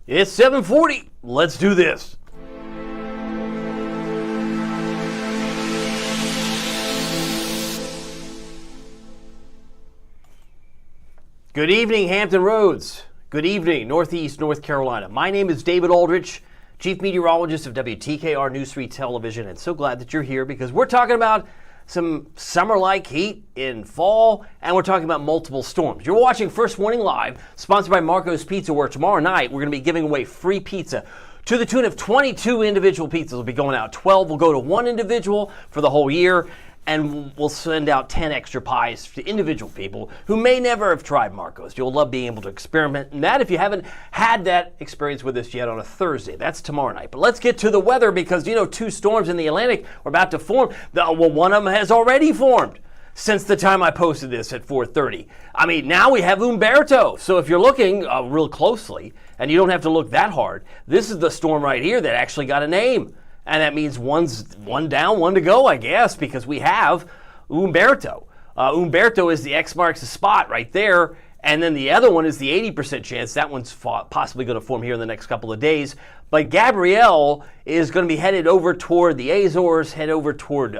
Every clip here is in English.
It's 7:40. Let's do this. Good evening, Hampton Roads. Good evening, Northeast North Carolina. My name is David Aldrich, Chief Meteorologist of WTKR News 3 Television, and so glad that you're here because we're talking about some summer-like heat in fall, and we're talking about multiple storms. You're watching First Warning Live, sponsored by Marco's Pizza, where tomorrow night we're going to be giving away free pizza to the tune of 22 individual pizzas will be going out. 12 will go to one individual for the whole year, and we'll send out 10 extra pies to individual people who may never have tried Marco's. You'll love being able to experiment in that if you haven't had that experience with us yet on a Thursday. That's tomorrow night. But let's get to the weather because, two storms in the Atlantic are about to form. One of them has already formed since the time I posted this at 4:30. Now we have Umberto. So if you're looking real closely, and you don't have to look that hard, this is the storm right here that actually got a name. And that means one down, one to go, I guess, because we have Umberto. Umberto is the X marks the spot right there. And then the other one is the 80% chance. That one's possibly going to form here in the next couple of days. But Gabrielle is going to be headed over toward the Azores, head over toward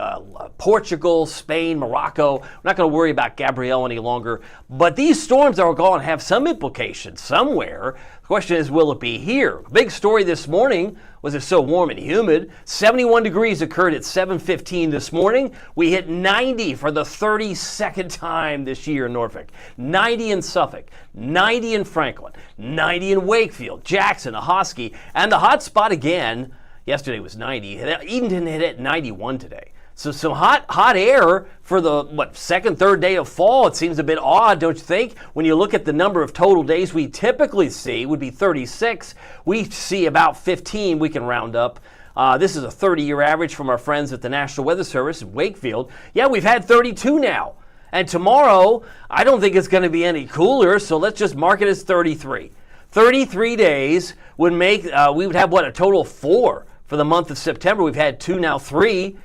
Portugal, Spain, Morocco. We're not going to worry about Gabrielle any longer. But these storms are going to have some implications somewhere. The question is, will it be here? Big story this morning was it's so warm and humid. 71 degrees occurred at 7:15 this morning. We hit 90 for the 32nd time this year in Norfolk. 90 in Suffolk, 90 in Franklin, 90 in Wakefield, Jackson, Ahoskie, and the hot spot again. Yesterday was 90. Edenton hit at 91 today. So some hot air for the, second, third day of fall. It seems a bit odd, don't you think? When you look at the number of total days we typically see would be 36. We see about 15 we can round up. This is a 30-year average from our friends at the National Weather Service in Wakefield. Yeah, we've had 32 now. And tomorrow, I don't think it's going to be any cooler, so let's just mark it as 33. 33 days would make, we would have, a total of 4 for the month of September. We've had 2, now 3.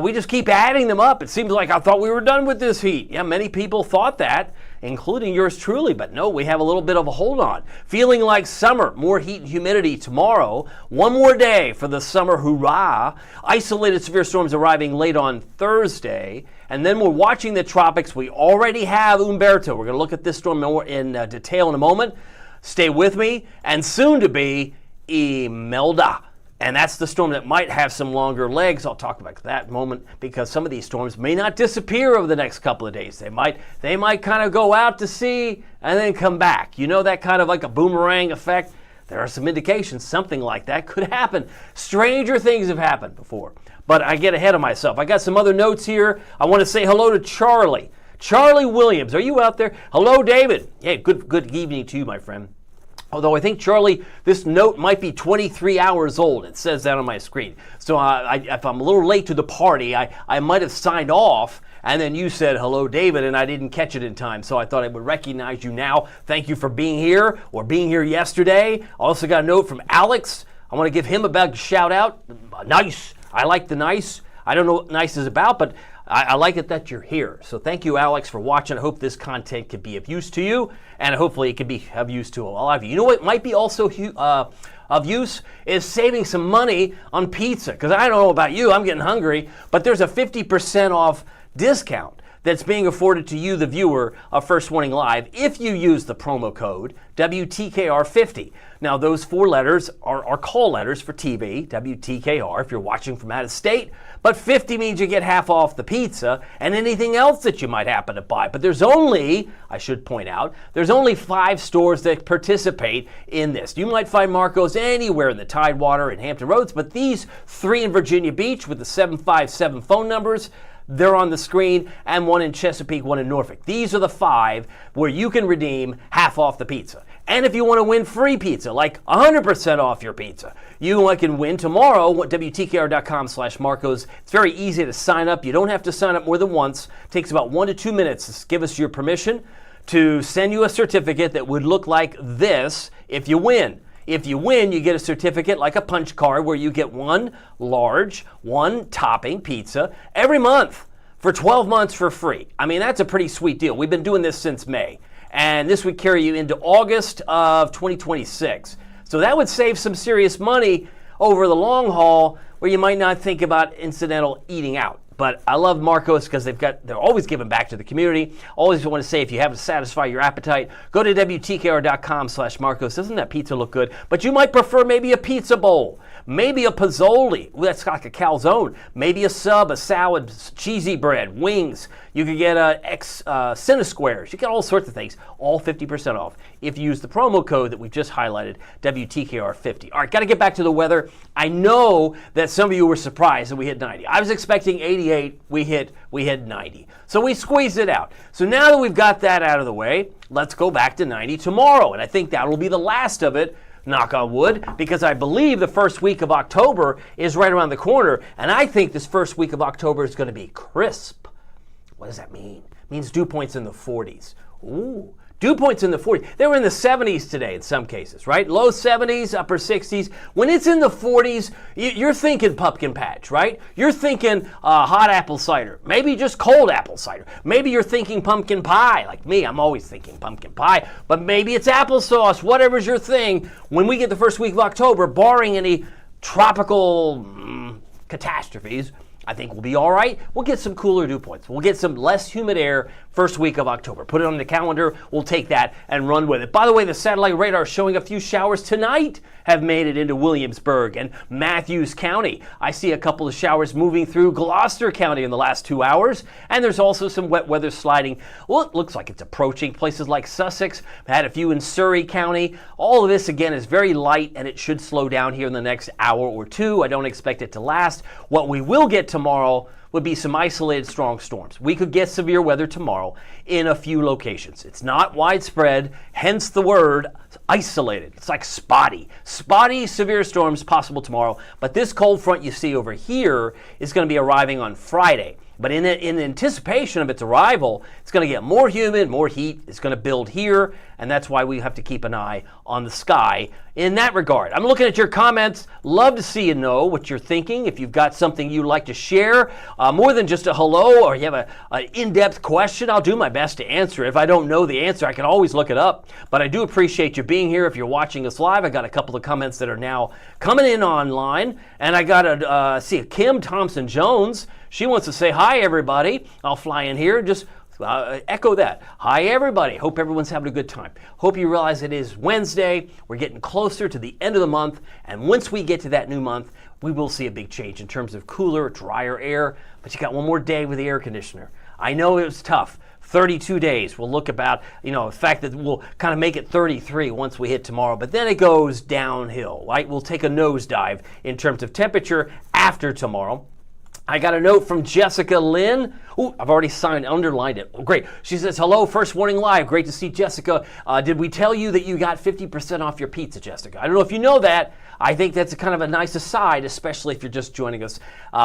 We just keep adding them up. It seems like I thought we were done with this heat. Yeah, many people thought that, including yours truly, but no, we have a little bit of a hold on. Feeling like summer, more heat and humidity tomorrow. One more day for the summer hurrah. Isolated severe storms arriving late on Thursday. And then we're watching the tropics. We already have Umberto. We're going to look at this storm more in detail in a moment. Stay with me. And soon to be Imelda. And that's the storm that might have some longer legs. I'll talk about that in a moment because some of these storms may not disappear over the next couple of days. They might kind of go out to sea and then come back. That kind of like a boomerang effect. There are some indications something like that could happen. Stranger things have happened before. But I get ahead of myself. I got some other notes here. I want to say hello to Charlie. Charlie Williams, are you out there? Hello, David. Hey, good evening to you, my friend. Although I think, Charlie, this note might be 23 hours old. It says that on my screen. So if I'm a little late to the party, I might have signed off, and then you said, hello, David, and I didn't catch it in time. So I thought I would recognize you now. Thank you for being here or being here yesterday. I also got a note from Alex. I want to give him a big shout out. Nice. I like the nice. I don't know what nice is about, but I like it that you're here. So thank you, Alex, for watching. I hope this content could be of use to you, and hopefully it could be of use to a lot of you. You know what might be also of use is saving some money on pizza. Because I don't know about you, I'm getting hungry, but there's a 50% off discount that's being afforded to you, the viewer of First Warning Live, if you use the promo code WTKR50. Now, those 4 letters are call letters for TV, WTKR, if you're watching from out of state. But 50 means you get half off the pizza and anything else that you might happen to buy. But there's only, I should point out, there's only 5 stores that participate in this. You might find Marco's anywhere in the Tidewater and Hampton Roads, but these 3 in Virginia Beach with the 757 phone numbers, they're on the screen, and 1 in Chesapeake, 1 in Norfolk. These are the 5 where you can redeem half off the pizza. And if you want to win free pizza, like 100% off your pizza, you can win tomorrow at WTKR.com/Marcos. It's very easy to sign up. You don't have to sign up more than once. It takes about 1 to 2 minutes to give us your permission to send you a certificate that would look like this if you win. If you win, you get a certificate like a punch card where you get 1 large, 1 topping pizza every month for 12 months for free. That's a pretty sweet deal. We've been doing this since May, and this would carry you into August of 2026. So that would save some serious money over the long haul where you might not think about incidental eating out. But I love Marcos because they're always giving back to the community. Always want to say, if you haven't satisfied your appetite, go to WTKR.com/Marcos. Doesn't that pizza look good? But you might prefer maybe a pizza bowl, maybe a Pozzoli. Ooh, that's like a calzone. Maybe a sub, a salad, cheesy bread, wings. You could get Cinesquares. You get all sorts of things, all 50% off if you use the promo code that we've just highlighted, WTKR50. All right, got to get back to the weather. I know that some of you were surprised that we hit 90. I was expecting 88. We hit 90. So we squeezed it out. So now that we've got that out of the way, let's go back to 90 tomorrow. And I think that will be the last of it, knock on wood, because I believe the first week of October is right around the corner. And I think this first week of October is going to be crisp. What does that mean? It means dew points in the 40s. Ooh, dew points in the 40s. They were in the 70s today in some cases, right? Low 70s, upper 60s. When it's in the 40s, you're thinking pumpkin patch, right? You're thinking hot apple cider. Maybe just cold apple cider. Maybe you're thinking pumpkin pie. Like me, I'm always thinking pumpkin pie. But maybe it's applesauce, whatever's your thing. When we get the first week of October, barring any tropical catastrophes, I think we'll be all right. We'll get some cooler dew points. We'll get some less humid air first week of October. Put it on the calendar. We'll take that and run with it. By the way, the satellite radar showing a few showers tonight have made it into Williamsburg and Matthews County. I see a couple of showers moving through Gloucester County in the last 2 hours. And there's also some wet weather sliding. Well, it looks like it's approaching places like Sussex. I had a few in Surrey County. All of this, again, is very light, and it should slow down here in the next hour or two. I don't expect it to last. What we will get tomorrow would be some isolated strong storms. We could get severe weather tomorrow in a few locations. It's not widespread, hence the word isolated. It's like spotty. Spotty severe storms possible tomorrow, but this cold front you see over here is going to be arriving on Friday. But in anticipation of its arrival, it's going to get more humid, more heat. It's going to build here, and that's why we have to keep an eye on the sky in that regard. I'm looking at your comments. Love to see you know what you're thinking. If you've got something you'd like to share, more than just a hello, or you have an in-depth question, I'll do my best to answer it. If I don't know the answer, I can always look it up. But I do appreciate you being here. If you're watching us live, I got a couple of comments that are now coming in online, and I got to see Kim Thompson-Jones. She wants to say, hi, everybody. I'll fly in here and just echo that. Hi, everybody. Hope everyone's having a good time. Hope you realize it is Wednesday. We're getting closer to the end of the month. And once we get to that new month, we will see a big change in terms of cooler, drier air. But you got one more day with the air conditioner. I know it was tough. 32 days. We'll look about, the fact that we'll kind of make it 33 once we hit tomorrow, but then it goes downhill, right? We'll take a nosedive in terms of temperature after tomorrow. I got a note from Jessica Lynn. Ooh, I've already underlined it. Oh, great. She says, hello, First Warning Live. Great to see Jessica. Did we tell you that you got 50% off your pizza, Jessica? I don't know if you know that. I think that's a kind of a nice aside, especially if you're just joining us.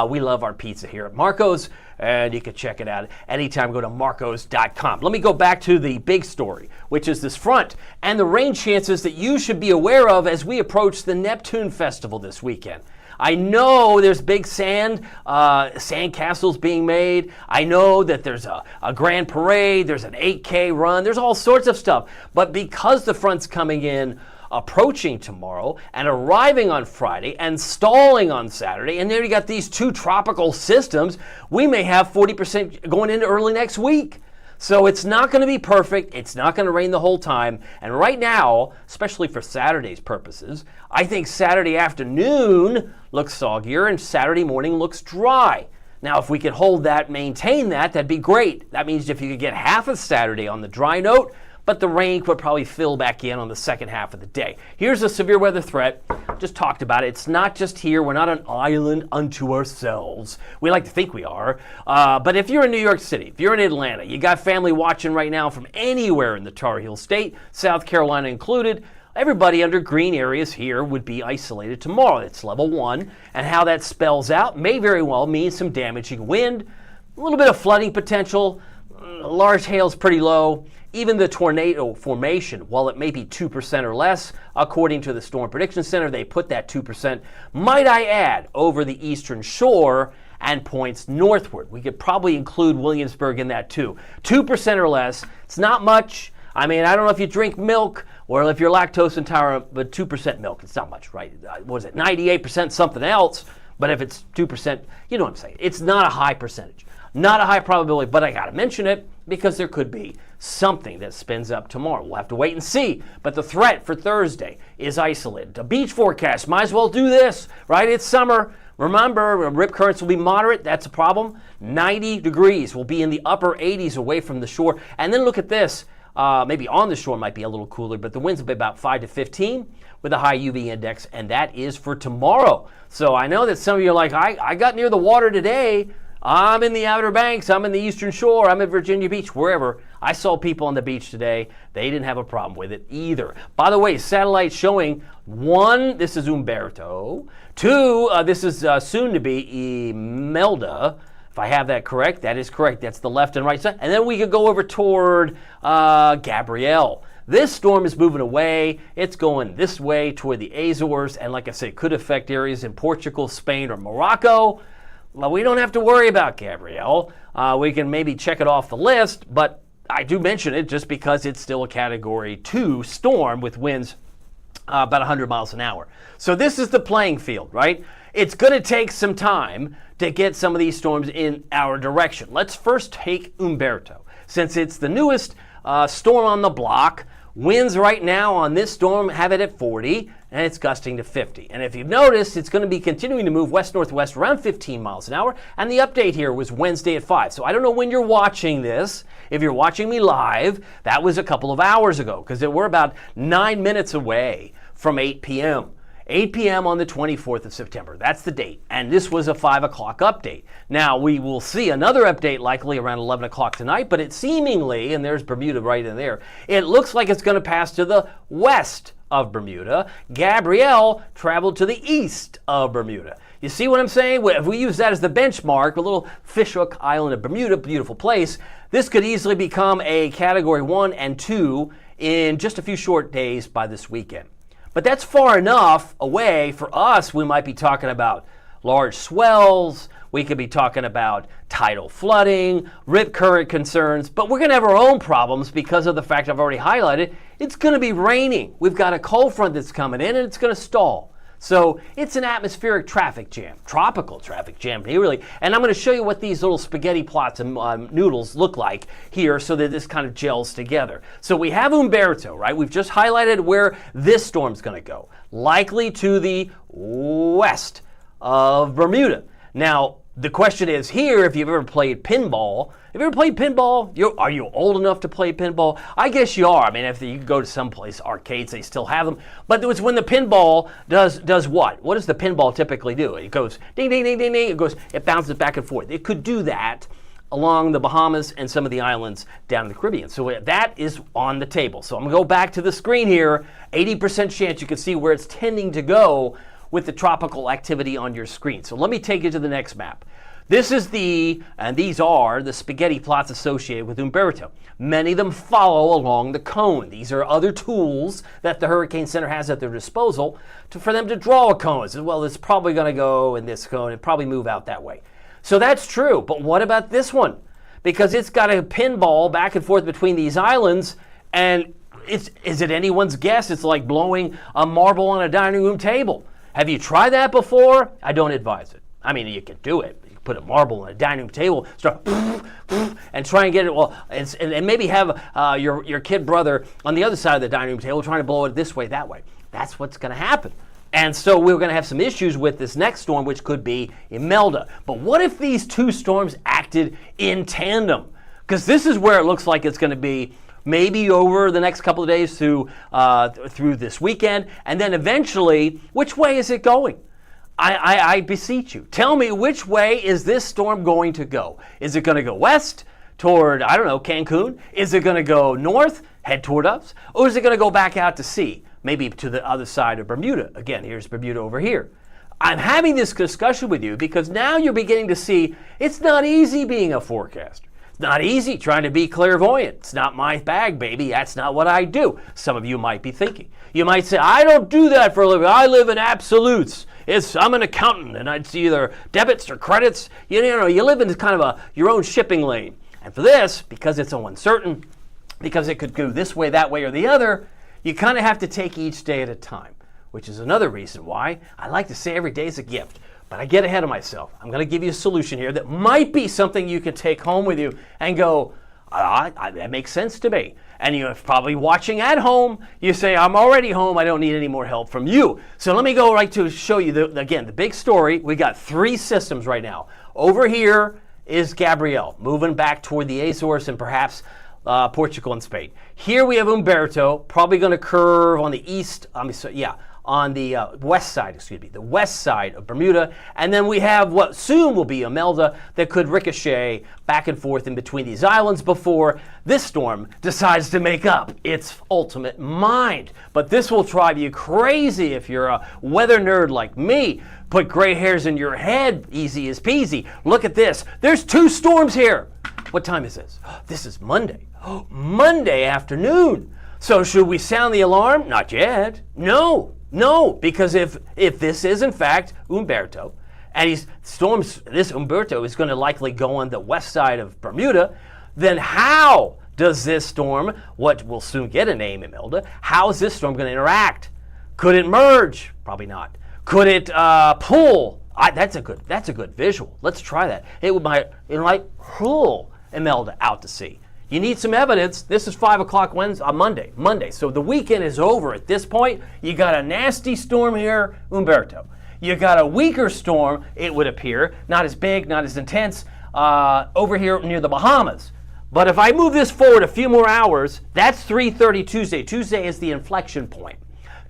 We love our pizza here at Marco's, and you can check it out anytime. Go to marcos.com. Let me go back to the big story, which is this front and the rain chances that you should be aware of as we approach the Neptune Festival this weekend. I know there's big sand castles being made. I know that there's a grand parade, there's an 8K run, there's all sorts of stuff. But because the front's coming in, approaching tomorrow and arriving on Friday and stalling on Saturday, and then you got these two tropical systems, we may have 40% going into early next week. So it's not going to be perfect. It's not going to rain the whole time. And right now, especially for Saturday's purposes, I think Saturday afternoon looks soggier and Saturday morning looks dry. Now, if we could hold that, maintain that, that'd be great. That means if you could get half of Saturday on the dry note, but the rain could probably fill back in on the second half of the day. Here's a severe weather threat. Just talked about it. It's not just here. We're not an island unto ourselves. We like to think we are. But if you're in New York City, if you're in Atlanta, you got family watching right now from anywhere in the Tar Heel State, South Carolina included, everybody under green areas here would be isolated tomorrow. It's level 1. And how that spells out may very well mean some damaging wind, a little bit of flooding potential, large hail's pretty low. Even the tornado formation, while it may be 2% or less, according to the Storm Prediction Center, they put that 2%, might I add, over the eastern shore and points northward. We could probably include Williamsburg in that too. 2% or less, it's not much. I mean, I don't know if you drink milk Well, if you're lactose intolerant, but 2% milk, it's not much, right? What is it, 98% something else? But if it's 2%, you know what I'm saying. It's not a high percentage, not a high probability, but I got to mention it because there could be something that spins up tomorrow. We'll have to wait and see. But the threat for Thursday is isolated. A beach forecast, might as well do this, right? It's summer. Remember, rip currents will be moderate. That's a problem. 90 degrees will be in the upper 80s away from the shore. And then look at this. Maybe on the shore might be a little cooler, but the winds will be about 5 to 15 with a high UV index, and that is for tomorrow. So I know that some of you are like, I got near the water today. I'm in the Outer Banks. I'm in the Eastern Shore. I'm at Virginia Beach, wherever. I saw people on the beach today. They didn't have a problem with it either. By the way, satellite showing 1, this is Umberto. 2, this is soon to be Imelda. If I have that correct, that is correct. That's the left and right side. And then we could go over toward Gabrielle. This storm is moving away. It's going this way toward the Azores. And like I said, it could affect areas in Portugal, Spain, or Morocco. Well, we don't have to worry about Gabrielle. We can maybe check it off the list, but I do mention it just because it's still a Category 2 storm with winds about 100 miles an hour. So this is the playing field, right? It's going to take some time to get some of these storms in our direction. Let's first take Umberto. Since it's the newest storm on the block, winds right now on this storm have it at 40, and it's gusting to 50. And if you've noticed, it's going to be continuing to move west-northwest around 15 miles an hour, and the update here was Wednesday at 5. So I don't know when you're watching this. If you're watching me live, that was a couple of hours ago, because we're about 9 minutes away from 8 p.m. 8 p.m. on the 24th of September. That's the date. And this was a 5 o'clock update. Now, we will see another update likely around 11 o'clock tonight, but it seemingly, and there's Bermuda right in there, it looks like it's going to pass to the west of Bermuda. Gabrielle traveled to the east of Bermuda. You see what I'm saying? If we use that as the benchmark, a little fishhook island of Bermuda, beautiful place, this could easily become a Category 1 and 2 in just a few short days by this weekend. But that's far enough away for us. We might be talking about large swells. We could be talking about tidal flooding, rip current concerns. But we're going to have our own problems because of the fact I've already highlighted. It's going to be raining. We've got a cold front that's coming in, and it's going to stall. So it's an atmospheric traffic jam, tropical traffic jam, really. And I'm going to show you what these little spaghetti plots and noodles look like here so that this kind of gels together. So we have Umberto, right? We've just highlighted where this storm's going to go, likely to the west of Bermuda. Now, the question is here, if you've ever played pinball, are you old enough to play pinball? I guess you are. I mean, if you go to some place, arcades, they still have them. But it's when the pinball does what? What does the pinball typically do? It goes ding, ding, ding, ding, ding. It bounces back and forth. It could do that along the Bahamas and some of the islands down in the Caribbean. So that is on the table. So I'm going to go back to the screen here. 80% chance you can see where it's tending to go with the tropical activity on your screen. So let me take you to the next map. This is and these are the spaghetti plots associated with Umberto. Many of them follow along the cone. These are other tools that the Hurricane Center has at their disposal for them to draw a cone. So, well, it's probably going to go in this cone and probably move out that way. So that's true, but what about this one? Because it's got a pinball back and forth between these islands, and is it anyone's guess? It's like blowing a marble on a dining room table. Have you tried that before? I don't advise it. I mean, you can do it. You can put a marble on a dining room table, start and try and get it, well, and maybe have your kid brother on the other side of the dining room table trying to blow it this way, that way. That's what's going to happen. And so we're going to have some issues with this next storm, which could be Imelda. But what if these two storms acted in tandem? Because this is where it looks like it's going to be maybe over the next couple of days through this weekend. And then eventually, which way is it going? I beseech you, tell me, which way is this storm going to go? Is it going to go west toward, I don't know, Cancun? Is it going to go north, head toward us? Or is it going to go back out to sea? Maybe to the other side of Bermuda. Again, here's Bermuda over here. I'm having this discussion with you because now you're beginning to see it's not easy being a forecaster. It's not easy trying to be clairvoyant. It's not my bag, baby. That's not what I do. Some of you might be thinking. You might say, I don't do that for a living. I live in absolutes. I'm an accountant, and I'd see either debits or credits. You live in kind of your own shipping lane. And for this, because it's so uncertain, because it could go this way, that way, or the other, You kind of have to take each day at a time, which is another reason why I like to say every day is a gift. But I get ahead of myself. I'm going to give you a solution here that might be something you can take home with you and go, that makes sense to me. And you're probably watching at home. You say, I'm already home. I don't need any more help from you. So let me go right to show you, the big story. We got 3 systems right now. Over here is Gabrielle, moving back toward the Azores and perhaps Portugal and Spain. Here we have Umberto, probably going to curve on the on the west side of Bermuda. And then we have what soon will be Imelda that could ricochet back and forth in between these islands before this storm decides to make up its ultimate mind. But this will drive you crazy if you're a weather nerd like me. Put gray hairs in your head, easy as peasy. Look at this. There's 2 storms here. What time is this? This is Monday. Monday afternoon. So should we sound the alarm? Not yet. No, because if this is in fact Umberto, and this Umberto is going to likely go on the west side of Bermuda, then how does this storm, what will soon get a name, Imelda, how is this storm going to interact? Could it merge? Probably not. Could it pull? That's a good visual. Let's try that. It might pull Imelda out to sea. You need some evidence. This is 5 o'clock Monday. So the weekend is over at this point. You got a nasty storm here, Umberto. You got a weaker storm, it would appear, not as big, not as intense, over here near the Bahamas. But if I move this forward a few more hours, that's 3:30 Tuesday. Tuesday is the inflection point.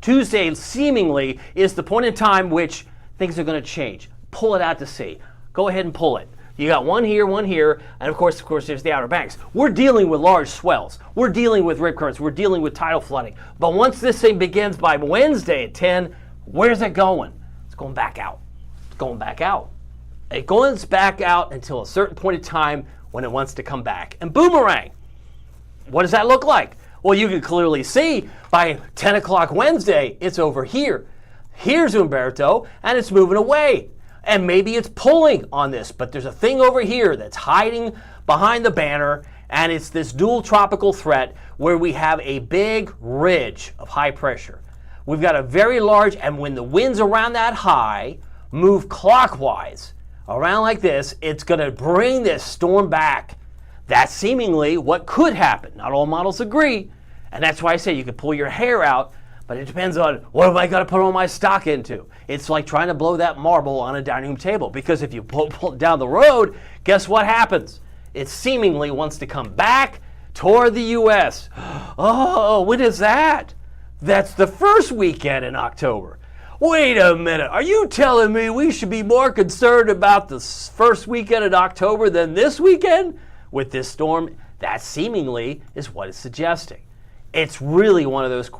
Tuesday seemingly is the point in time which things are going to change. Pull it out to sea. Go ahead and pull it. You got one here, and of course, there's the Outer Banks. We're dealing with large swells. We're dealing with rip currents. We're dealing with tidal flooding. But once this thing begins by Wednesday at 10, where's it going? It's going back out. It's going back out. It goes back out until a certain point in time when it wants to come back. And boomerang. What does that look like? Well, you can clearly see by 10 o'clock Wednesday, it's over here. Here's Umberto, and it's moving away. And maybe it's pulling on this, but there's a thing over here that's hiding behind the banner, and it's this dual tropical threat where we have a big ridge of high pressure. We've got a very large, and when the winds around that high move clockwise around like this, it's going to bring this storm back. That's seemingly what could happen. Not all models agree, and that's why I say you can pull your hair out, but it depends on what have I got to put all my stock into. It's like trying to blow that marble on a dining room table, because if you pull it down the road, guess what happens? It seemingly wants to come back toward the U.S. Oh, when is that? That's the first weekend in October. Wait a minute, are you telling me we should be more concerned about the first weekend in October than this weekend? With this storm, that seemingly is what it's suggesting. It's really one of those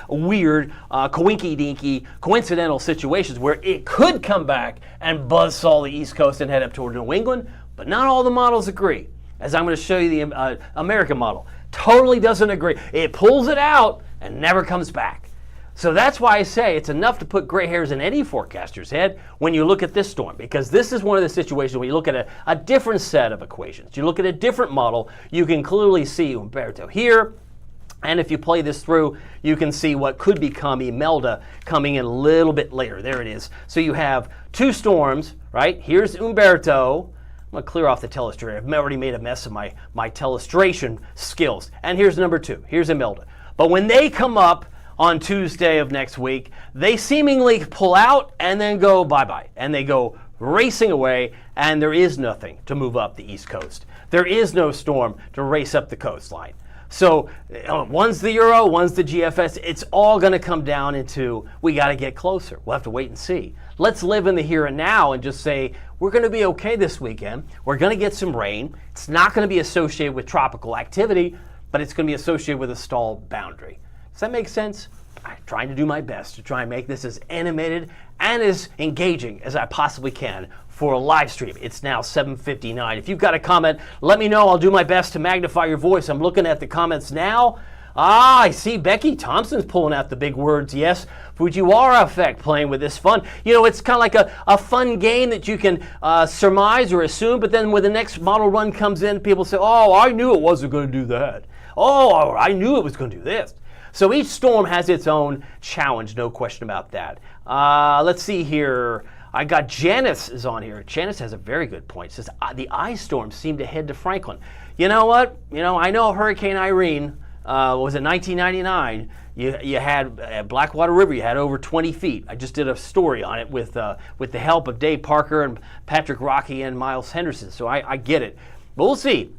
weird, coinky-dinky, coincidental situations where it could come back and buzzsaw the East Coast and head up toward New England, but not all the models agree. As I'm going to show you the American model, totally doesn't agree. It pulls it out and never comes back. So that's why I say it's enough to put gray hairs in any forecaster's head when you look at this storm, because this is one of the situations when you look at a different set of equations. You look at a different model, you can clearly see Umberto here. And if you play this through, you can see what could become Imelda coming in a little bit later. There it is. So you have 2 storms, right? Here's Umberto. I'm going to clear off the telestrator. I've already made a mess of my telestration skills. And here's number 2. Here's Imelda. But when they come up on Tuesday of next week, they seemingly pull out and then go bye-bye. And they go racing away, and there is nothing to move up the East Coast. There is no storm to race up the coastline. So one's the Euro, one's the GFS. It's all going to come down into we got to get closer. We'll have to wait and see. Let's live in the here and now and just say we're going to be okay this weekend. We're going to get some rain. It's not going to be associated with tropical activity, but it's going to be associated with a stall boundary. Does that make sense? I'm trying to do my best to try and make this as animated and as engaging as I possibly can for a live stream. It's now 7:59. If you've got a comment, let me know. I'll do my best to magnify your voice. I'm looking at the comments now. I see Becky Thompson's pulling out the big words. Yes, Fujiwara effect, playing with this fun. You know, it's kind of like a fun game that you can surmise or assume, but then when the next model run comes in, people say, oh, I knew it wasn't going to do that. Oh, I knew it was going to do this. So each storm has its own challenge, no question about that. Let's see here. I got Janice is on here. Janice has a very good point. It says the ice storms seem to head to Franklin. You know what? I know Hurricane Irene was in 1999. You had Blackwater River. You had over 20 feet. I just did a story on it with the help of Dave Parker and Patrick Rocky and Miles Henderson. So I get it. But we'll see.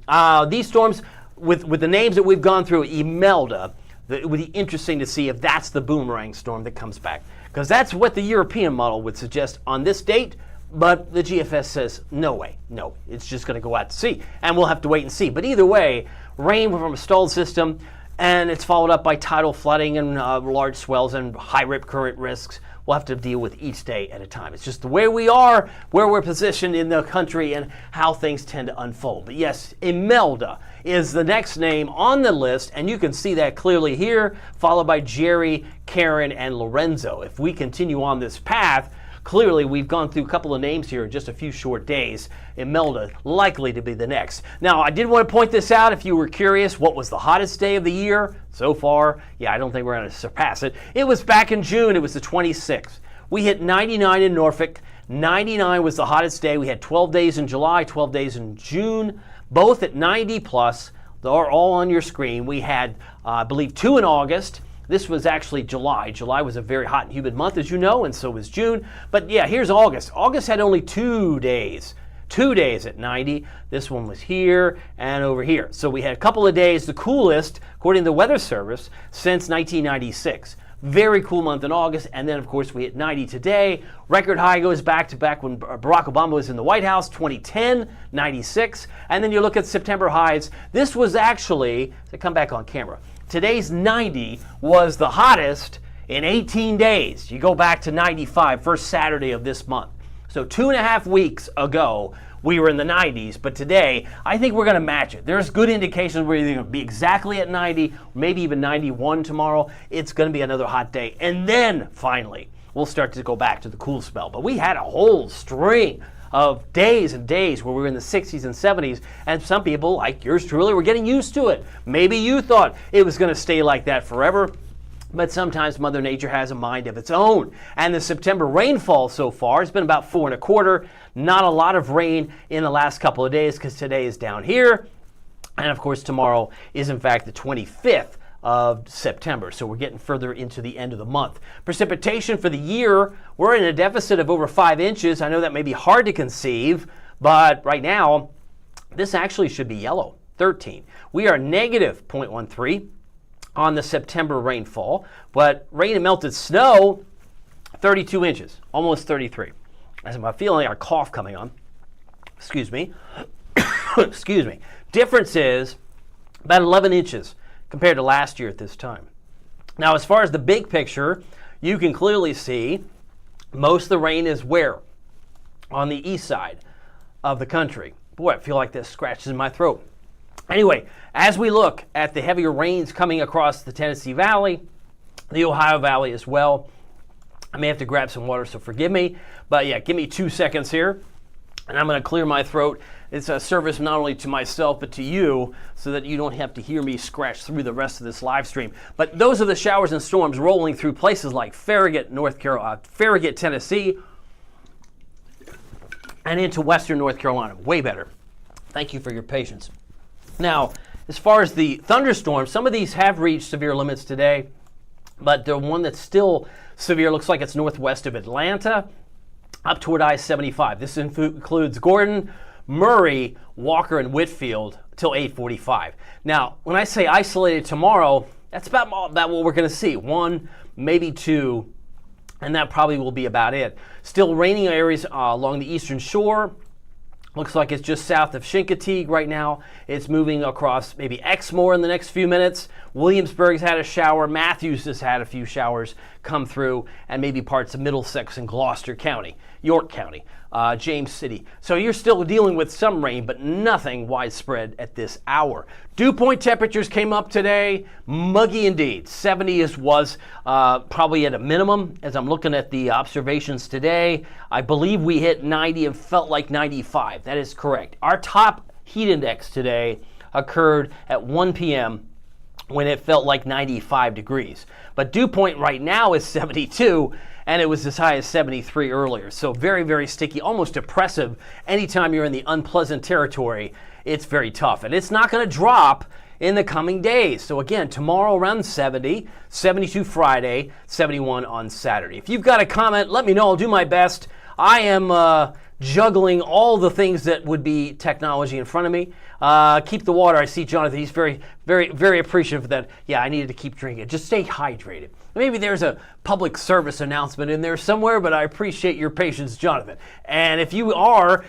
These storms with the names that we've gone through, Imelda. It would be interesting to see if that's the boomerang storm that comes back. Because that's what the European model would suggest on this date, but the GFS says, no way, no, it's just going to go out to sea. And we'll have to wait and see. But either way, rain from a stalled system, and it's followed up by tidal flooding and large swells and high rip current risks. We'll have to deal with each day at a time. It's just the way we are, where we're positioned in the country, and how things tend to unfold. But yes, Imelda is the next name on the list, and you can see that clearly here, followed by Jerry, Karen, and Lorenzo. If we continue on this path, clearly we've gone through a couple of names here in just a few short days. Imelda likely to be the next. Now, I did want to point this out if you were curious. What was the hottest day of the year so far? Yeah, I don't think we're going to surpass it. It was back in June. It was the 26th. We hit 99 in Norfolk. 99 was the hottest day. We had 12 days in July, 12 days in June, both at 90 plus. They're all on your screen. We had, I believe, 2 in August. This was actually July. July was a very hot and humid month, as you know, and so was June. But yeah, here's August. August had only 2 days. 2 days at 90. This one was here and over here. So we had a couple of days, the coolest, according to the Weather Service, since 1996. Very cool month in August, and then of course we hit 90 today. Record high goes back to back when Barack Obama was in the White House, 2010, 96. And then you look at September highs. This was actually, to come back on camera, today's 90 was the hottest in 18 days. You go back to 95, first Saturday of this month. So 2.5 weeks ago, we were in the 90s, but today, I think we're going to match it. There's good indications we're either going to be exactly at 90, maybe even 91 tomorrow. It's going to be another hot day. And then, finally, we'll start to go back to the cool spell. But we had a whole string of days and days where we were in the 60s and 70s, and some people, like yours truly, were getting used to it. Maybe you thought it was going to stay like that forever. But sometimes Mother Nature has a mind of its own. And the September rainfall so far has been about 4.25. Not a lot of rain in the last couple of days because today is down here. And of course, tomorrow is in fact the 25th of September. So we're getting further into the end of the month. Precipitation for the year, we're in a deficit of over 5 inches. I know that may be hard to conceive, but right now, this actually should be yellow, 13. We are negative 0.13. On the September rainfall, but rain and melted snow, 32 inches, almost 33. As I'm feeling a cough coming on, excuse me, excuse me. Difference is about 11 inches compared to last year at this time. Now, as far as the big picture, you can clearly see most of the rain is where? On the east side of the country. Boy, I feel like this scratches in my throat. Anyway, as we look at the heavier rains coming across the Tennessee Valley, the Ohio Valley as well, I may have to grab some water, so forgive me. But yeah, give me 2 seconds here, and I'm going to clear my throat. It's a service not only to myself, but to you, so that you don't have to hear me scratch through the rest of this live stream. But those are the showers and storms rolling through places like Farragut, Farragut, Tennessee, and into western North Carolina. Way better. Thank you for your patience. Now, as far as the thunderstorms, some of these have reached severe limits today, but the one that's still severe looks like it's northwest of Atlanta, up toward I-75. This includes Gordon, Murray, Walker, and Whitfield till 8:45. Now, when I say isolated tomorrow, that's about what we're going to see. 1, maybe 2, and that probably will be about it. Still raining areas along the eastern shore. Looks like it's just south of Chincoteague right now. It's moving across maybe Exmoor in the next few minutes. Williamsburg's had a shower. Matthews has had a few showers come through, and maybe parts of Middlesex and Gloucester County, York County, James City. So you're still dealing with some rain, but nothing widespread at this hour. Dew point temperatures came up today. Muggy indeed. 70 was probably at a minimum. As I'm looking at the observations today, I believe we hit 90 and felt like 95. That is correct. Our top heat index today occurred at 1 p.m. when it felt like 95 degrees. But dew point right now is 72, and it was as high as 73 earlier. So very, very sticky, almost oppressive. Anytime you're in the unpleasant territory, it's very tough. And it's not going to drop in the coming days. So again, tomorrow around 70, 72 Friday, 71 on Saturday. If you've got a comment, let me know. I'll do my best. I am juggling all the things that would be technology in front of me. Keep the water. I see Jonathan. He's very, very, very appreciative that, yeah, I needed to keep drinking. Just stay hydrated. Maybe there's a public service announcement in there somewhere, but I appreciate your patience, Jonathan. And if you are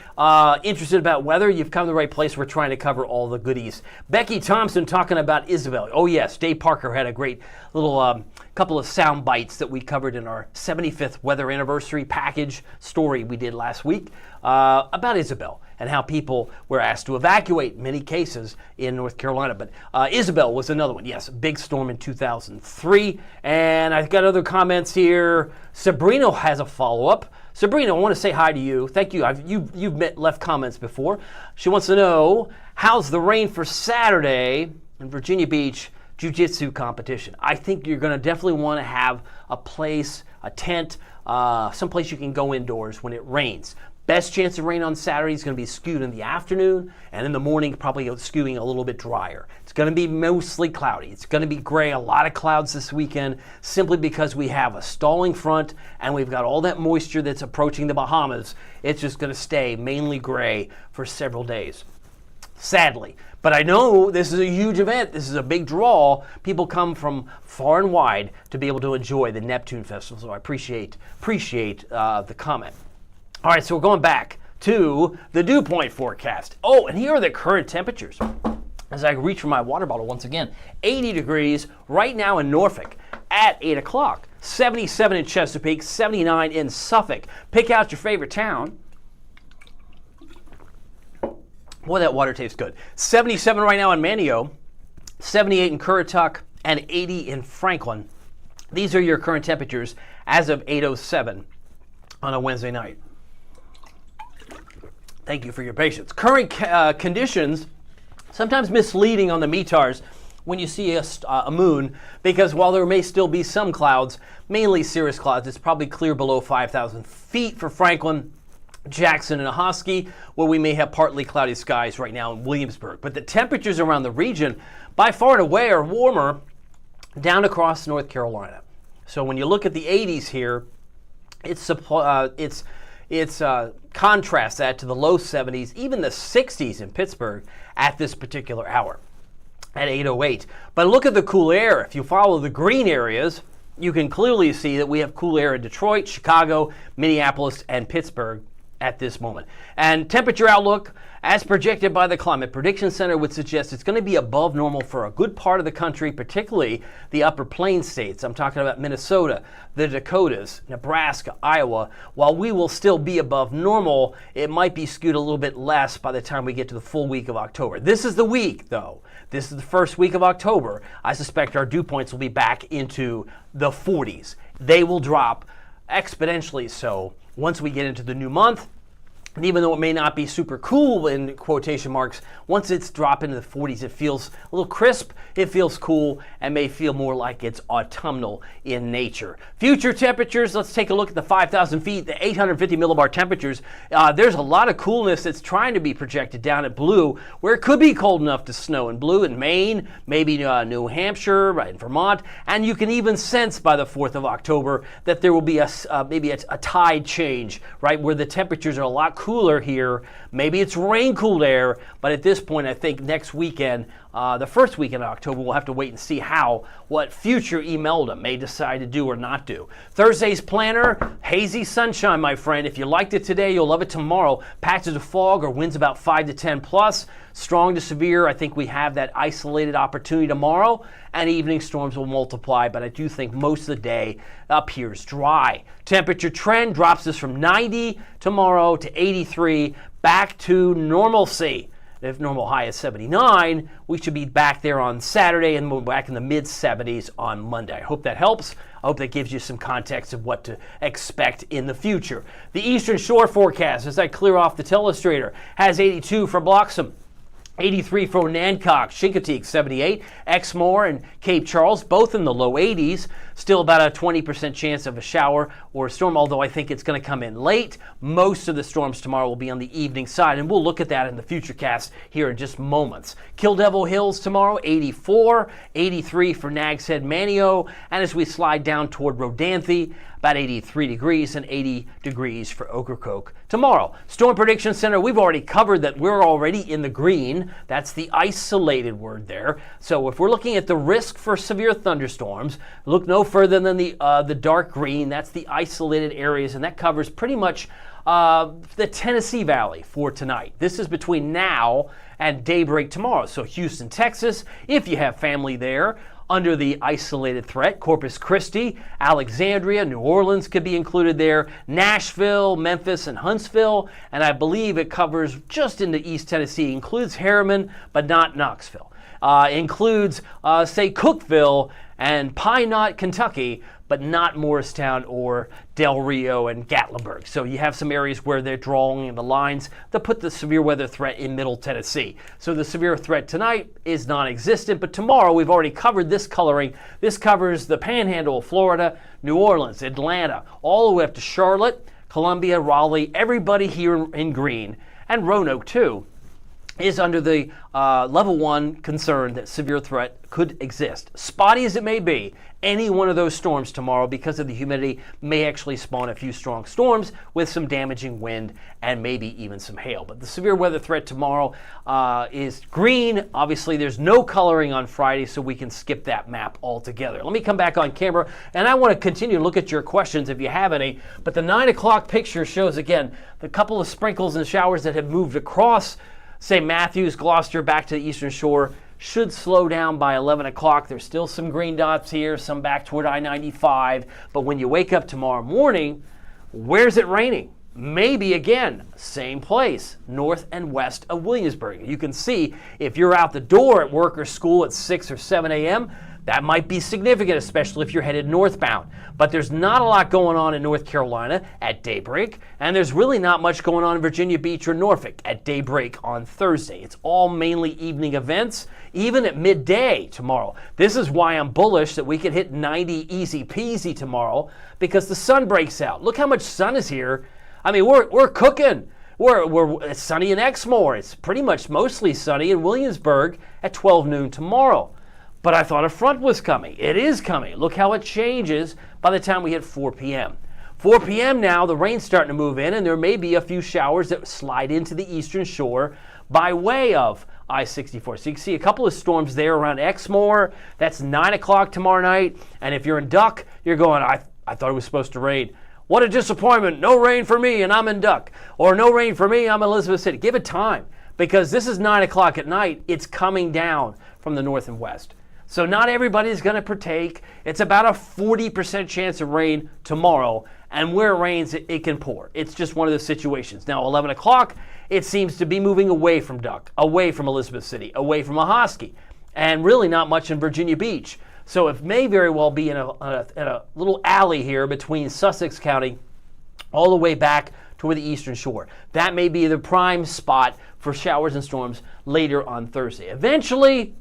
interested about weather, you've come to the right place. We're trying to cover all the goodies. Becky Thompson talking about Isabel. Oh, yes, Dave Parker had a great little couple of sound bites that we covered in our 75th weather anniversary package story we did last week about Isabel and how people were asked to evacuate in many cases in North Carolina. But Isabel was another one. Yes, a big storm in 2003. And I've got other comments here. Sabrina has a follow-up. Sabrina, I want to say hi to you. Thank you. You've left comments before. She wants to know, how's the rain for Saturday in Virginia Beach jiu-jitsu competition? I think you're going to definitely want to have a place, a tent, someplace you can go indoors when it rains. Best chance of rain on Saturday is going to be skewed in the afternoon, and in the morning probably skewing a little bit drier. It's going to be mostly cloudy. It's going to be gray, a lot of clouds this weekend, simply because we have a stalling front and we've got all that moisture that's approaching the Bahamas. It's just going to stay mainly gray for several days, sadly. But I know this is a huge event. This is a big draw. People come from far and wide to be able to enjoy the Neptune Festival, so I appreciate the comment. All right, so we're going back to the dew point forecast. Oh, and here are the current temperatures. As I reach for my water bottle once again, 80 degrees right now in Norfolk at 8 o'clock, 77 in Chesapeake, 79 in Suffolk. Pick out your favorite town. Boy, that water tastes good. 77 right now in Manio, 78 in Currituck, and 80 in Franklin. These are your current temperatures as of 8:07 on a Wednesday night. Thank you for your patience. Current conditions, sometimes misleading on the METARs when you see a moon, because while there may still be some clouds, mainly cirrus clouds, it's probably clear below 5,000 feet for Franklin, Jackson, and Ahoskie, where we may have partly cloudy skies right now in Williamsburg. But the temperatures around the region, by far and away, are warmer down across North Carolina. So when you look at the 80s here, it's contrast that to the low 70s, even the 60s in Pittsburgh at this particular hour at 8:08. But look at the cool air. If you follow the green areas, you can clearly see that we have cool air in Detroit, Chicago, Minneapolis, and Pittsburgh at this moment. And temperature outlook, as projected by the Climate Prediction Center, would suggest it's going to be above normal for a good part of the country, particularly the upper plains states. I'm talking about Minnesota, the Dakotas, Nebraska, Iowa. While we will still be above normal, it might be skewed a little bit less by the time we get to the full week of October. This is the week, though. This is the first week of October. I suspect our dew points will be back into the 40s. They will drop exponentially so once we get into the new month. And even though it may not be super cool in quotation marks, once it's dropped into the 40s, it feels a little crisp, it feels cool, and may feel more like it's autumnal in nature. Future temperatures, let's take a look at the 5,000 feet, the 850 millibar temperatures. There's a lot of coolness that's trying to be projected down at Blue, where it could be cold enough to snow in Blue in Maine, maybe New Hampshire, right in Vermont, and you can even sense by the 4th of October that there will be maybe a tide change, right, where the temperatures are a lot cooler here. Maybe it's rain-cooled air, but at this point, I think next weekend, the first weekend of October, we'll have to wait and see what future Imelda may decide to do or not do. Thursday's planner, hazy sunshine, my friend. If you liked it today, you'll love it tomorrow. Patches of fog or winds about 5 to 10 plus. Strong to severe, I think we have that isolated opportunity tomorrow, and evening storms will multiply, but I do think most of the day appears dry. Temperature trend drops us from 90 tomorrow to 83, back to normalcy. If normal high is 79, we should be back there on Saturday and we're back in the mid-70s on Monday. I hope that helps. I hope that gives you some context of what to expect in the future. The Eastern Shore forecast, as I clear off the telestrator, has 82 for Bloxham, 83 for Nancock, Chincoteague 78, Exmoor and Cape Charles, both in the low 80s. Still about a 20% chance of a shower or a storm, although I think it's going to come in late. Most of the storms tomorrow will be on the evening side, and we'll look at that in the Futurecast here in just moments. Kill Devil Hills tomorrow, 84, 83 for Nags Head, Manio, and as we slide down toward Rodanthe, about 83 degrees and 80 degrees for Ocracoke tomorrow. Storm Prediction Center, we've already covered that we're already in the green. That's the isolated word there. So if we're looking at the risk for severe thunderstorms, look no further than the dark green. That's the isolated areas, and that covers pretty much the Tennessee Valley for tonight. This is between now and daybreak tomorrow. So Houston, Texas, if you have family there, under the isolated threat. Corpus Christi, Alexandria, New Orleans could be included there. Nashville, Memphis, and Huntsville. And I believe it covers just into East Tennessee. Includes Harriman, but not Knoxville. Includes, say, Cookeville and Pine Knot, Kentucky, but not Morristown or Del Rio and Gatlinburg. So you have some areas where they're drawing the lines that put the severe weather threat in Middle Tennessee. So the severe threat tonight is non-existent, but tomorrow we've already covered this coloring. This covers the Panhandle of Florida, New Orleans, Atlanta, all the way up to Charlotte, Columbia, Raleigh, everybody here in green, and Roanoke too, is under the level 1 concern that severe threat could exist. Spotty as it may be, any one of those storms tomorrow, because of the humidity, may actually spawn a few strong storms with some damaging wind and maybe even some hail. But the severe weather threat tomorrow is green. Obviously, there's no coloring on Friday, so we can skip that map altogether. Let me come back on camera, and I want to continue to look at your questions if you have any. But the 9 o'clock picture shows, again, the couple of sprinkles and showers that have moved across St. Matthews, Gloucester, back to the eastern shore, should slow down by 11 o'clock. There's still some green dots here, some back toward I-95. But when you wake up tomorrow morning, where's it raining? Maybe again, same place, north and west of Williamsburg. You can see if you're out the door at work or school at 6 or 7 a.m., that might be significant, especially if you're headed northbound. But there's not a lot going on in North Carolina at daybreak, and there's really not much going on in Virginia Beach or Norfolk at daybreak on Thursday. It's all mainly evening events, even at midday tomorrow. This is why I'm bullish that we could hit 90 easy peasy tomorrow, because the sun breaks out. Look how much sun is here. I mean, we're cooking. It's sunny in Exmoor. It's pretty much mostly sunny in Williamsburg at 12 noon tomorrow. But I thought a front was coming. It is coming. Look how it changes by the time we hit 4 p.m. 4 p.m. now, the rain's starting to move in, and there may be a few showers that slide into the eastern shore by way of I-64. So you can see a couple of storms there around Exmoor. That's 9 o'clock tomorrow night. And if you're in Duck, you're going, I thought it was supposed to rain. What a disappointment. No rain for me, and I'm in Duck. Or no rain for me, I'm in Elizabeth City. Give it time, because this is 9 o'clock at night. It's coming down from the north and west. So not everybody's going to partake. It's about a 40% chance of rain tomorrow, and where it rains, it can pour. It's just one of those situations. Now, 11 o'clock, it seems to be moving away from Duck, away from Elizabeth City, away from Ahoskie, and really not much in Virginia Beach. So it may very well be in a little alley here between Sussex County all the way back toward the eastern shore. That may be the prime spot for showers and storms later on Thursday. Eventually,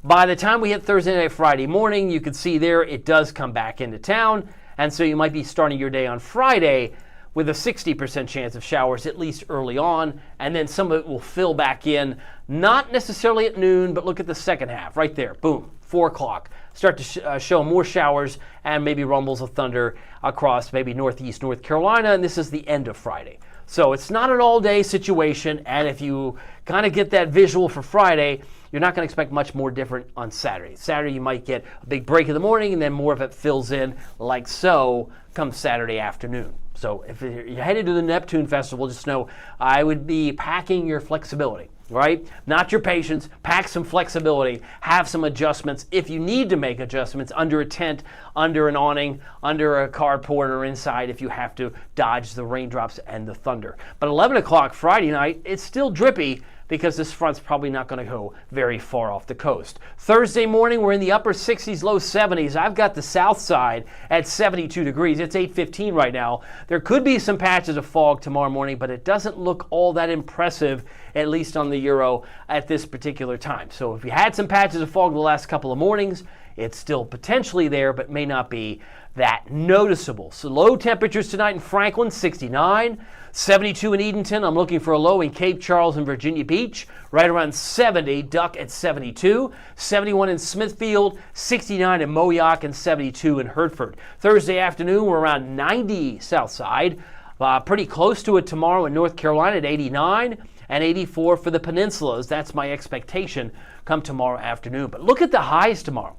by the time we hit Thursday night, Friday morning, you can see there it does come back into town. And so you might be starting your day on Friday with a 60% chance of showers, at least early on. And then some of it will fill back in, not necessarily at noon, but look at the second half right there. Boom, 4 o'clock. Start to show more showers and maybe rumbles of thunder across maybe northeast North Carolina. And this is the end of Friday. So it's not an all-day situation. And if you kind of get that visual for Friday, you're not going to expect much more different on Saturday. Saturday, you might get a big break in the morning, and then more of it fills in like so come Saturday afternoon. So if you're headed to the Neptune Festival, just know I would be packing your flexibility, right? Not your patience. Pack some flexibility. Have some adjustments if you need to make adjustments under a tent, under an awning, under a carport, or inside if you have to dodge the raindrops and the thunder. But 11 o'clock Friday night, it's still drippy, because this front's probably not going to go very far off the coast. Thursday morning, we're in the upper 60s, low 70s. I've got the south side at 72 degrees. It's 8:15 right now. There could be some patches of fog tomorrow morning, but it doesn't look all that impressive, at least on the Euro at this particular time. So if you had some patches of fog the last couple of mornings, it's still potentially there, but may not be that noticeable. So low temperatures tonight in Franklin, 69, 72 in Edenton. I'm looking for a low in Cape Charles and Virginia Beach, right around 70, Duck at 72, 71 in Smithfield, 69 in Moyock, and 72 in Hertford. Thursday afternoon, we're around 90 south side, pretty close to it tomorrow in North Carolina at 89, and 84 for the peninsulas. That's my expectation come tomorrow afternoon. But look at the highs tomorrow.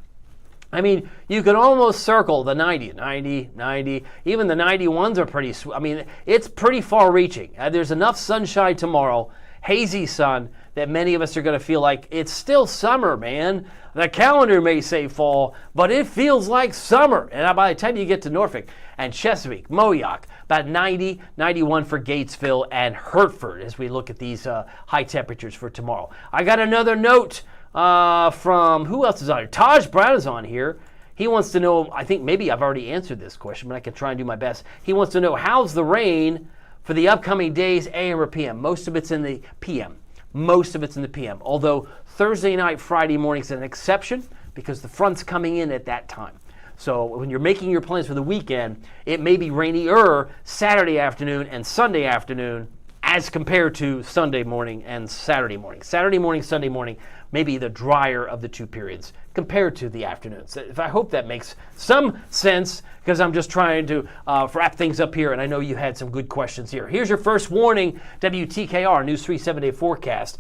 I mean, you can almost circle the 90, 90, 90. Even the 91s are pretty, I mean, it's pretty far reaching. There's enough sunshine tomorrow, hazy sun, that many of us are going to feel like it's still summer, man. The calendar may say fall, but it feels like summer. And by the time you get to Norfolk and Chesapeake, Moyock, about 90, 91 for Gatesville and Hertford as we look at these high temperatures for tomorrow. I got another note from, who else is on here? Taj Brown is on here. He wants to know, I think maybe I've already answered this question, but I can try and do my best. He wants to know, how's the rain for the upcoming days, AM or PM? Most of it's in the PM. Most of it's in the PM. Although Thursday night, Friday morning is an exception because the front's coming in at that time. So when you're making your plans for the weekend, it may be rainier Saturday afternoon and Sunday afternoon as compared to Sunday morning and Saturday morning. Saturday morning, Sunday morning, maybe the drier of the two periods compared to the afternoons. I hope that makes some sense because I'm just trying to wrap things up here, and I know you had some good questions here. Here's your first warning, WTKR News 3 7-day forecast.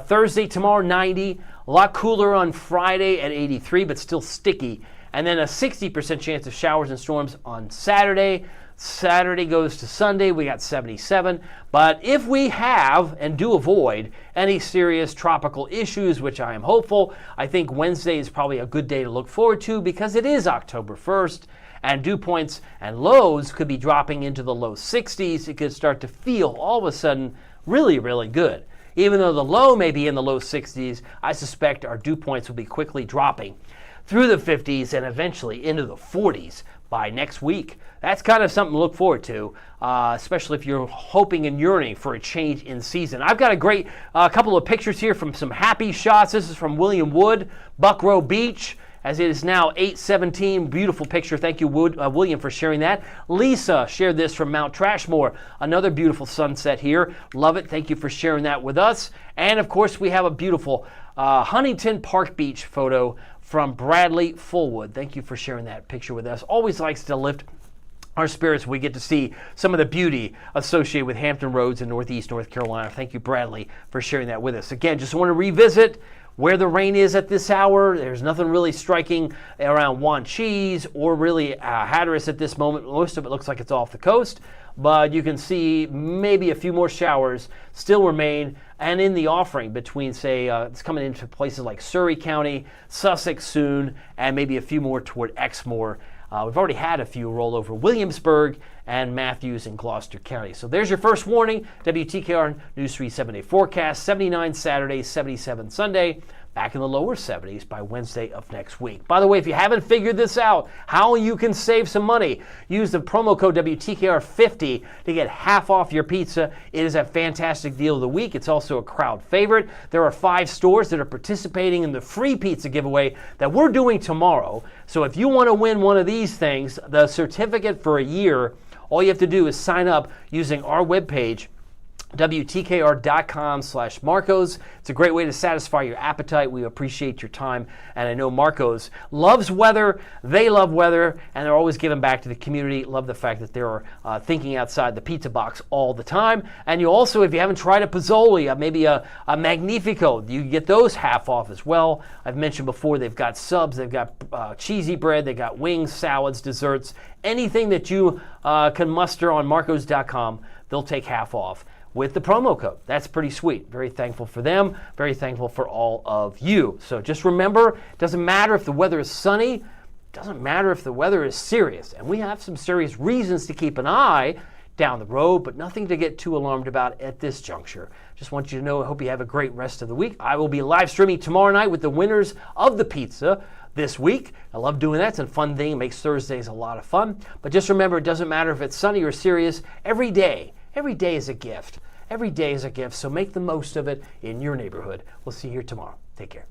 Thursday, tomorrow, 90. A lot cooler on Friday at 83, but still sticky. And then a 60% chance of showers and storms on Saturday. Saturday goes to Sunday, we got 77. But if we have and do avoid any serious tropical issues, which I am hopeful, I think Wednesday is probably a good day to look forward to because it is October 1st, and dew points and lows could be dropping into the low 60s. It could start to feel all of a sudden really, really good. Even though the low may be in the low 60s, I suspect our dew points will be quickly dropping through the 50s and eventually into the 40s by next week. That's kind of something to look forward to, especially if you're hoping and yearning for a change in season. I've got a great couple of pictures here from some happy shots. This is from William Wood, Buckrow Beach, as it is now 8:17. Beautiful picture. Thank you, William, for sharing that. Lisa shared this from Mount Trashmore. Another beautiful sunset here. Love it. Thank you for sharing that with us. And, of course, we have a beautiful Huntington Park Beach photo from Bradley Fullwood. Thank you for sharing that picture with us. Always likes to lift our spirits when we get to see some of the beauty associated with Hampton Roads in Northeast North Carolina. Thank you, Bradley, for sharing that with us. Again, just want to revisit where the rain is at this hour. There's nothing really striking around Wanchese or really Hatteras at this moment. Most of it looks like it's off the coast, but you can see maybe a few more showers still remain and in the offering between, say, it's coming into places like Surrey County, Sussex soon, and maybe a few more toward Exmoor. We've already had a few roll over Williamsburg and Matthews in Gloucester County. So there's your first warning. WTKR News 3 7-day forecast. 79 Saturday, 77 Sunday. Back in the lower 70s by Wednesday of next week. By the way, if you haven't figured this out, how you can save some money, use the promo code WTKR50 to get half off your pizza. It is a fantastic deal of the week. It's also a crowd favorite. There are 5 stores that are participating in the free pizza giveaway that we're doing tomorrow. So if you want to win one of these things, the certificate for a year, all you have to do is sign up using our webpage, WTKR.com/Marcos. It's a great way to satisfy your appetite. We appreciate your time. And I know Marcos loves weather. They love weather. And they're always giving back to the community. Love the fact that they're thinking outside the pizza box all the time. And you also, if you haven't tried a Pozzoli, maybe a Magnifico, you can get those half off as well. I've mentioned before, they've got subs. They've got cheesy bread. They've got wings, salads, desserts. Anything that you can muster on Marcos.com, they'll take half off with the promo code. That's pretty sweet. Very thankful for them. Very thankful for all of you. So just remember, it doesn't matter if the weather is sunny. It doesn't matter if the weather is serious. And we have some serious reasons to keep an eye down the road, but nothing to get too alarmed about at this juncture. Just want you to know, I hope you have a great rest of the week. I will be live streaming tomorrow night with the winners of the pizza this week. I love doing that. It's a fun thing. It makes Thursdays a lot of fun. But just remember, it doesn't matter if it's sunny or serious. Every day is a gift. Every day is a gift, so make the most of it in your neighborhood. We'll see you here tomorrow. Take care.